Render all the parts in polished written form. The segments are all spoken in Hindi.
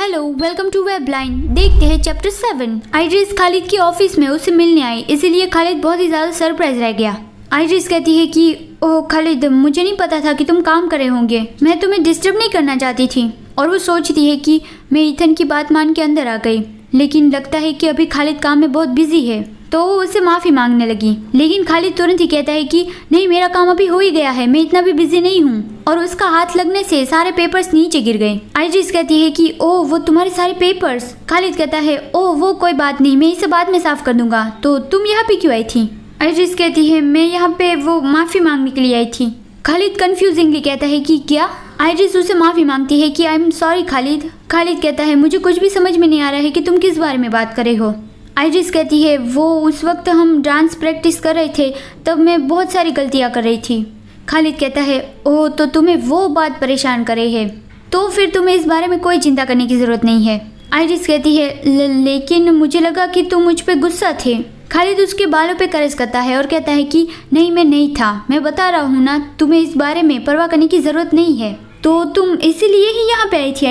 Hello, welcome to web line. देखते हैं चैप्टर 7। आइड्रिस खालिद के ऑफिस में उससे मिलने आई, इसीलिए खालिद बहुत ही ज़्यादा सरप्राइज रह गया। आइड्रिस कहती है कि ओह खालिद, मुझे नहीं पता था कि तुम काम कर रहे होंगे, मैं तुम्हें डिस्टर्ब नहीं करना चाहती थी। और वो सोचती है कि मैं ईथन की बात मान के अंदर आ गई, लेकिन लगता है कि अभी खालिद काम में बहुत बिजी है, तो वो उससे माफ़ी मांगने लगी। लेकिन खालिद तुरंत ही कहता है कि नहीं, मेरा काम अभी हो ही गया है, मैं इतना भी बिजी नहीं हूँ। और उसका हाथ लगने से सारे पेपर्स नीचे गिर गए। आइड्रिस कहती है कि ओह वो तुम्हारे सारे पेपर्स। खालिद कहता है ओह वो कोई बात नहीं, मैं इसे बाद में साफ कर दूंगा, तो तुम यहाँ पे क्यों आई थी? आइड्रिस कहती है मैं यहाँ पे वो माफ़ी मांगने के लिए आई थी। खालिद कंफ्यूजिंगली कहता है कि क्या? आइड्रिस उसे माफ़ी मांगती है कि I am sorry Khalid. Khalid कहता है मुझे कुछ भी समझ में नहीं आ रहा है कि तुम किस बारे में बात कर रहे हो। आइड्रिस कहती है वो उस वक्त हम डांस प्रैक्टिस कर रहे थे, तब मैं बहुत सारी गलतियाँ कर रही थी। खालिद कहता है ओह तो तुम्हें वो बात परेशान कर रही है, तो फिर तुम्हें इस बारे में कोई चिंता करने की ज़रूरत नहीं है। आइड्रिस कहती है लेकिन मुझे लगा कि तुम मुझ पे गुस्सा थे। खालिद उसके बालों पे करस करता है और कहता है कि नहीं, मैं नहीं था, मैं बता रहा हूँ ना, तुम्हें इस बारे में परवाह करने की ज़रूरत नहीं है, तो तुम इसीलिए ही यहाँ पे आई थी।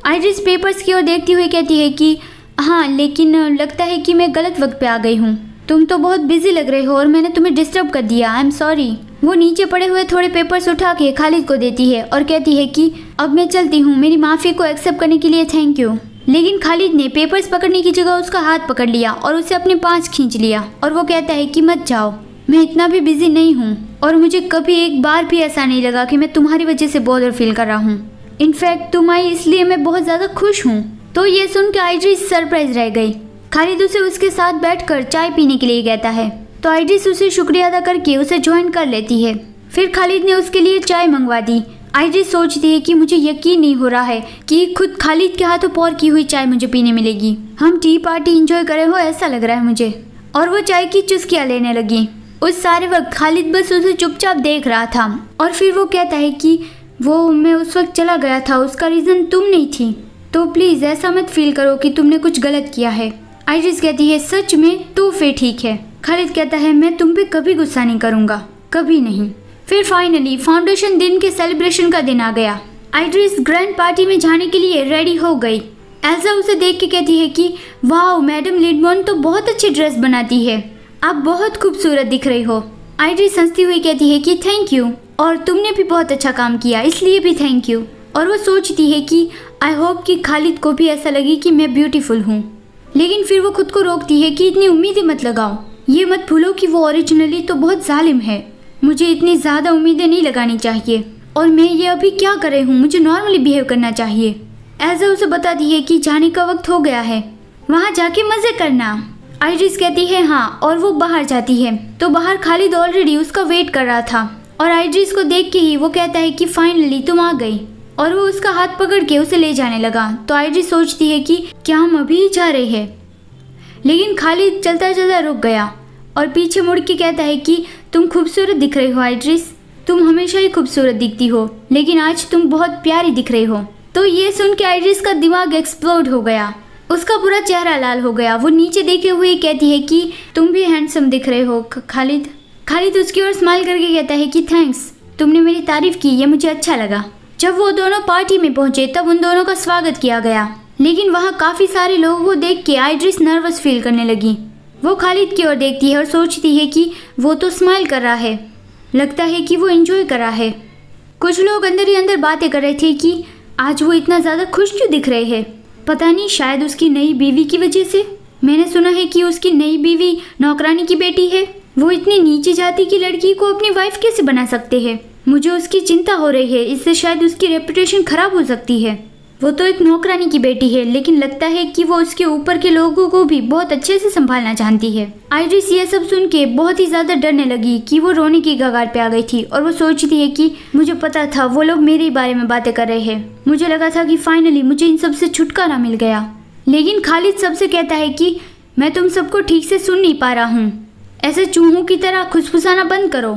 आइड्रिस पेपर्स की ओर देखती हुई कहती है कि हाँ, लेकिन लगता है कि मैं गलत वक्त पे आ गई हूँ, तुम तो बहुत बिजी लग रहे हो और मैंने तुम्हें डिस्टर्ब कर दिया, आई एम सॉरी। वो नीचे पड़े हुए थोड़े पेपर्स उठा के खालिद को देती है और कहती है कि अब मैं चलती हूँ, मेरी माफ़ी को एक्सेप्ट करने के लिए थैंक यू। लेकिन खालिद ने पेपर्स पकड़ने की जगह उसका हाथ पकड़ लिया और उसे अपने पास खींच लिया और वो कहता है कि मत जाओ, मैं इतना भी बिजी नहीं हूँ और मुझे कभी एक बार भी ऐसा नहीं लगा कि मैं तुम्हारी वजह से बॉदर फील कर रहा हूँ। इनफैक्ट तुम आई इसलिए मैं बहुत ज़्यादा खुश हूँ। तो ये सुन के आइड्रिस सरप्राइज रह गई। खालिद उसे उसके साथ बैठकर चाय पीने के लिए कहता है, तो आइड्रिस उसे शुक्रिया अदा करके उसे ज्वाइन कर लेती है। फिर खालिद ने उसके लिए चाय मंगवा दी। आइड्रिस सोचती है कि मुझे यकीन नहीं हो रहा है कि खुद खालिद के हाथों पौर की हुई चाय मुझे पीने मिलेगी। हम टी पार्टी एंजॉय करे हो ऐसा लग रहा है मुझे। और वो चाय की चुस्कियाँ लेने लगी। उस सारे वक्त खालिद बस उसे चुपचाप देख रहा था। और फिर वो कहता है कि वो मैं उस वक्त चला गया था, उसका रीज़न तुम नहीं थी, तो प्लीज़ ऐसा मत फील करो कि तुमने कुछ गलत किया है। आइड्रिस कहती है सच में? तो फिर ठीक है। खालिद कहता है मैं तुम पे कभी गुस्सा नहीं करूँगा, कभी नहीं। फिर फाइनली फाउंडेशन दिन के सेलिब्रेशन का दिन आ गया। आइड्रिस ग्रैंड पार्टी में जाने के लिए रेडी हो गई। एल्सा उसे देख के कहती है कि वाह मैडम लिडमोन तो बहुत अच्छी ड्रेस बनाती है, आप बहुत खूबसूरत दिख रही हो। आइड्रिस हंसती हुई कहती है कि थैंक यू, और तुमने भी बहुत अच्छा काम किया, इसलिए भी थैंक यू। और वो सोचती है कि आई होप कि खालिद को भी ऐसा लगे कि मैं ब्यूटीफुल हूँ। लेकिन फिर वो खुद को रोकती है कि इतनी उम्मीदें मत लगाओ, ये मत भूलो कि वो ओरिजिनली तो बहुत जालिम है, मुझे इतनी ज़्यादा उम्मीदें नहीं लगानी चाहिए, और मैं ये अभी क्या कर रही हूँ, मुझे नॉर्मली बिहेव करना चाहिए। एल्सा उसे बताती है कि जाने का वक्त हो गया है, वहाँ जाके मज़े करना। आइड्रिस कहती है हाँ, और वो बाहर जाती है तो बाहर खालिद ऑलरेडी उसका वेट कर रहा था। और आइड्रिस को देख के ही वो कहता है कि फाइनली तुम आ गई, और वो उसका हाथ पकड़ के उसे ले जाने लगा। तो आइड्रिस सोचती है कि क्या हम अभी ही जा रहे हैं, लेकिन खालिद चलता चलता रुक गया और पीछे मुड़ के कहता है कि तुम खूबसूरत दिख रही हो आइड्रिस, तुम हमेशा ही खूबसूरत दिखती हो, लेकिन आज तुम बहुत प्यारी दिख रही हो। तो ये सुन के आइड्रिस का दिमाग एक्सप्लोड हो गया, उसका पूरा चेहरा लाल हो गया। वो नीचे देखे हुए कहती है कि तुम भी हैंडसम दिख रहे हो खालिद। खालिद उसकी ओर स्माइल करके कहता है कि थैंक्स, तुमने मेरी तारीफ की, ये मुझे अच्छा लगा। जब वो दोनों पार्टी में पहुंचे तब उन दोनों का स्वागत किया गया, लेकिन वहाँ काफ़ी सारे लोगों को देख के आइड्रिस नर्वस फील करने लगी। वो खालिद की ओर देखती है और सोचती है कि वो तो स्माइल कर रहा है, लगता है कि वो एंजॉय कर रहा है। कुछ लोग अंदर ही अंदर बातें कर रहे थे कि आज वो इतना ज़्यादा खुश क्यों दिख रहे हैं, पता नहीं शायद उसकी नई बीवी की वजह से। मैंने सुना है कि उसकी नई बीवी नौकरानी की बेटी है, वो इतनी नीची जाति की लड़की को अपनी वाइफ कैसे बना सकते हैं। मुझे उसकी चिंता हो रही है, इससे शायद उसकी रेपुटेशन खराब हो सकती है। वो तो एक नौकरानी की बेटी है, लेकिन लगता है कि वो उसके ऊपर के लोगों को भी बहुत अच्छे से संभालना जानती है। आइड्रिस ये सब सुन के बहुत ही ज़्यादा डरने लगी कि वो रोने की कगार पे आ गई थी, और वो सोचती है कि मुझे पता था वो लोग मेरे बारे में बातें कर रहे हैं, मुझे लगा था कि फाइनली मुझे इन सब से छुटकारा मिल गया। लेकिन खालिद सबसे कहता है कि मैं तुम सबको ठीक से सुन नहीं पा रहा हूँ, ऐसे चूहों की तरह खुसफुसाना बंद करो,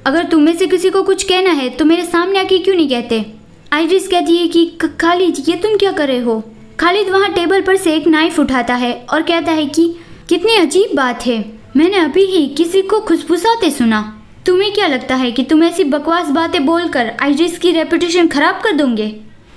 अगर तुम में से किसी को कुछ कहना है तो मेरे सामने आके क्यों नहीं कहते। आइड्रिस कहती है कि खालिद ये तुम क्या कर रहे हो। खालिद वहाँ टेबल पर से एक नाइफ उठाता है और कहता है कि कितनी अजीब बात है, मैंने अभी ही किसी को खुसफुसाते सुना। तुम्हें क्या लगता है कि तुम ऐसी बकवास बातें बोलकर आइड्रिस की रेपुटेशन खराब कर दोगे?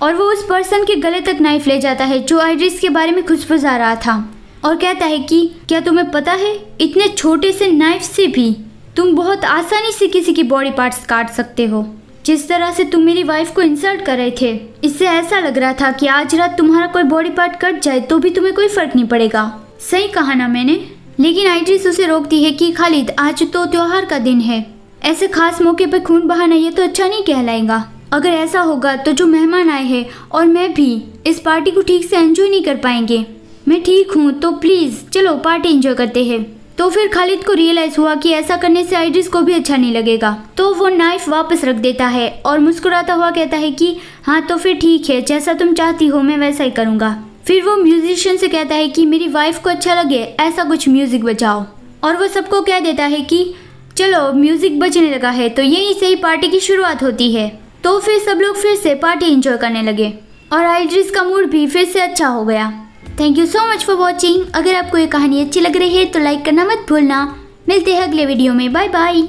और वो उस पर्सन के गले तक नाइफ ले जाता है जो आइरिस के बारे में खुशफुसा रहा था और कहता है कि क्या तुम्हें पता है, इतने छोटे से नाइफ से भी तुम बहुत आसानी से किसी की बॉडी पार्ट्स काट सकते हो। जिस तरह से तुम मेरी वाइफ को इंसल्ट कर रहे थे, इससे ऐसा लग रहा था कि आज रात तुम्हारा कोई बॉडी पार्ट कट जाए तो भी तुम्हें कोई फर्क नहीं पड़ेगा। सही कहा ना मैंने? लेकिन आइरिस उसे रोकती है कि खालिद, आज तो त्योहार का दिन है, ऐसे खास मौके पर खून बहाना ये तो अच्छा नहीं कहलाएगा। अगर ऐसा होगा तो जो मेहमान आए हैं और मैं भी इस पार्टी को ठीक से एंजॉय नहीं कर पाएंगे। मैं ठीक हूँ तो प्लीज़ चलो पार्टी एंजॉय करते हैं। तो फिर खालिद को रियलाइज हुआ कि ऐसा करने से आइरिस को भी अच्छा नहीं लगेगा, तो वो नाइफ वापस रख देता है और मुस्कुराता हुआ कहता है कि हाँ तो फिर ठीक है, जैसा तुम चाहती हो मैं वैसा ही करूँगा। फिर वो म्यूजिशियन से कहता है कि मेरी वाइफ को अच्छा लगे ऐसा कुछ म्यूजिक बजाओ, और वो सबको कह देता है कि चलो म्यूजिक बजने लगा है तो यहीं से ही पार्टी की शुरुआत होती है। तो फिर सब लोग फिर से पार्टी एंजॉय करने लगे और आइरिस का मूड भी फिर से अच्छा हो गया। Thank you so much for watching. अगर आपको ये कहानी अच्छी लग रही है तो लाइक करना मत भूलना। मिलते हैं अगले वीडियो में। Bye bye.